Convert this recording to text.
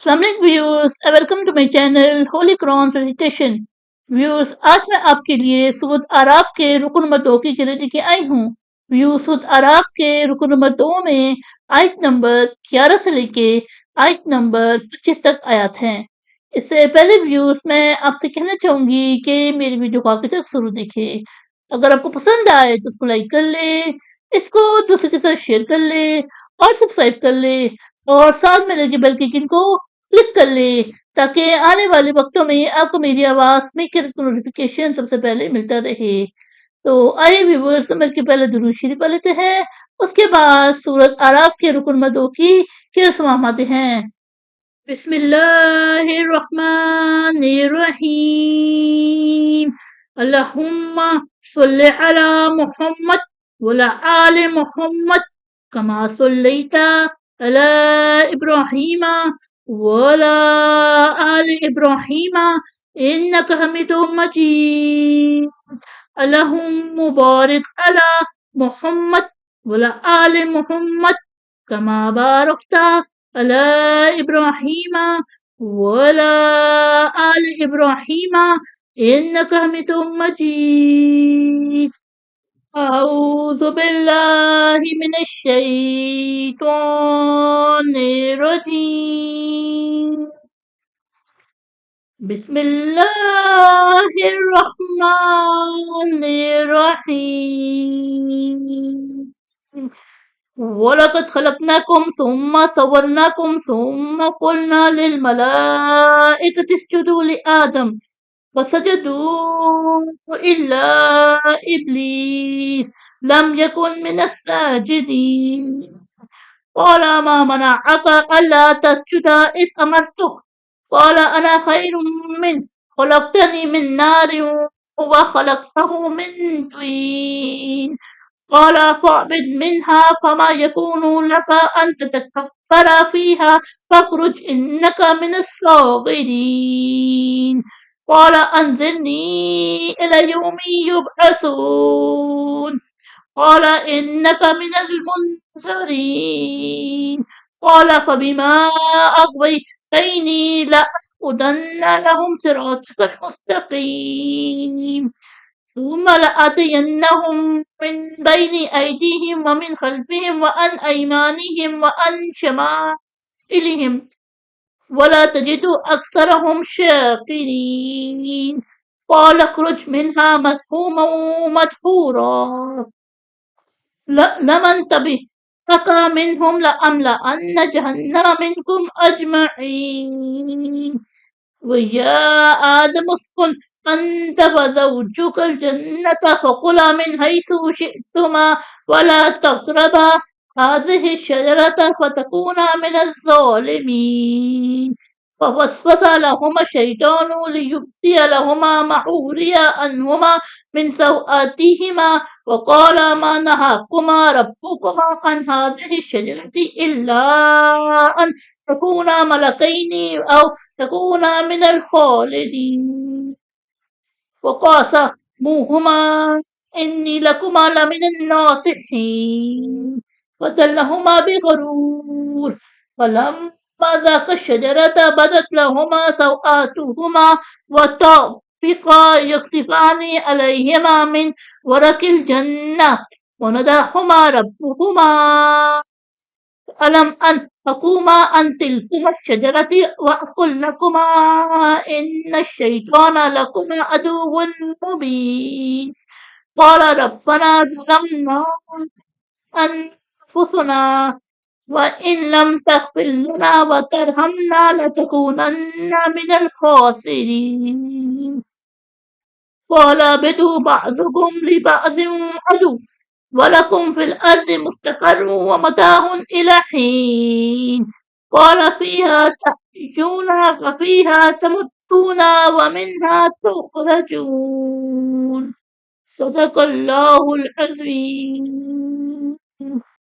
अस्सलाम वालेकुम viewers, welcome to my channel holy Quran recitation. Viewers, आज मैं आपके लिए सूरत आराफ के रुकन नंबर 2 की गिनती लेके आई हूँ। व्यूअर्स, सूरत आराफ के रुकन नंबर 2 में आयत नंबर 11 से लेके आयत नंबर 25 तक आयत हैं। इससे पहले व्यूअर्स, मैं आपसे कहना चाहूंगी कि मेरी वीडियो को आखिर तक जरूर देखें। अगर आपको पसंद आए तो इसको लाइक कर ले, इसको दूसरे के साथ शेयर कर ले और सब्सक्राइब कर ले और साथ में लगे बेल के आइकन को क्लिक कर ले ताकि आने वाले वक्तों में आपको मेरी आवाज़ में किस्त नोटिफिकेशन सबसे पहले मिलता रहे। तो आइए व्यूअर्स, समझ के पहले दुरूद शरीफ पढ़ लेते हैं, उसके बाद सूरत आराफ के रुकन नंबर 2 की किस्त समाते हैं। बिस्मिल्लाहिर्रहमानिर्रहीम। अल्लाहुम्मा सल्लि अला मुहम्मद वअला आलि मुहम्मद कमा सल्लैता अला इब्राहीम वअला आलि इब्राहीम इन्नका हमीदुम मजीद। अल्लाहुम्मा बारिक अला मुहम्मद वअला आलि मुहम्मद कमा बारकता अला इब्राहीम वअला आलि इब्राहीम इन्नका हमीदुम मजीद। अऊज़ु बिल्लाहि मिनश शैतानिर रजीम। बिस्मिल्लाहिर रहमानिर रहीम। वलक़द खलक़नाकुम सुम्मा सव्वरनाकुम सुम्मा क़ुलना लिल मलाइकति इसजुदू लिआदम फसजदू इल्ला इब्लीस लम यकुन मिनस साजिदीन। قال ما منعك ألا تسجد إذ أمرتك قال أنا خير منه خلقتني من نار وخلقته من طين قال فاهبط منها فما يكون لك أن تتكبر فيها فاخرج إنك من الصاغرين قال أنظرني إلى يوم يبعثون قال إنك من المنذرين قال فبما أغويتني لأقعدن لهم صراطك المستقيم ثم لآتينهم من بين أيديهم ومن خلفهم وعن أيمانهم وعن شمائلهم ولا تجد أكثرهم شاكرين قال اخرج منها مذءوما مدحورا لمن تبعك منهم لأملأن جهنم منكم أجمعين ويا آدم اسكن أنت وزوجك الجنة فكلا من حيث شئتما ولا تقربا هذه الشجرة فتكونا من الظالمين فوسوس لهما الشيطان ليبدي لهما ما وري عنهما من سوآتهما وقال ما نهاكما ربكما عن هذه الشجرة إلا أن تكونا ملكين أو تكونا من الخالدين وقاسموهما إني لكما لمن الناصحين فدلهما بغرور فلما ذاقا الشجرة بدت لهما سوآتهما وطفقا يخصفان عليهما من ورق الجنة وناداهما ربهما ألم أنهكما عن تلكما الشجرة وأقل لكما إن الشيطان لكما عدو مبين قال ربنا ظلمنا أنفسنا وإن لم تغفر لنا وترحمنا لتكونن من الخاسرين قال اهبطوا بعضكم لبعض عدو ولكم في الأرض مستقر ومتاع إلى حين قال فيها تحيون وفيها تموتون ومنها تخرجون صدق الله العظيم.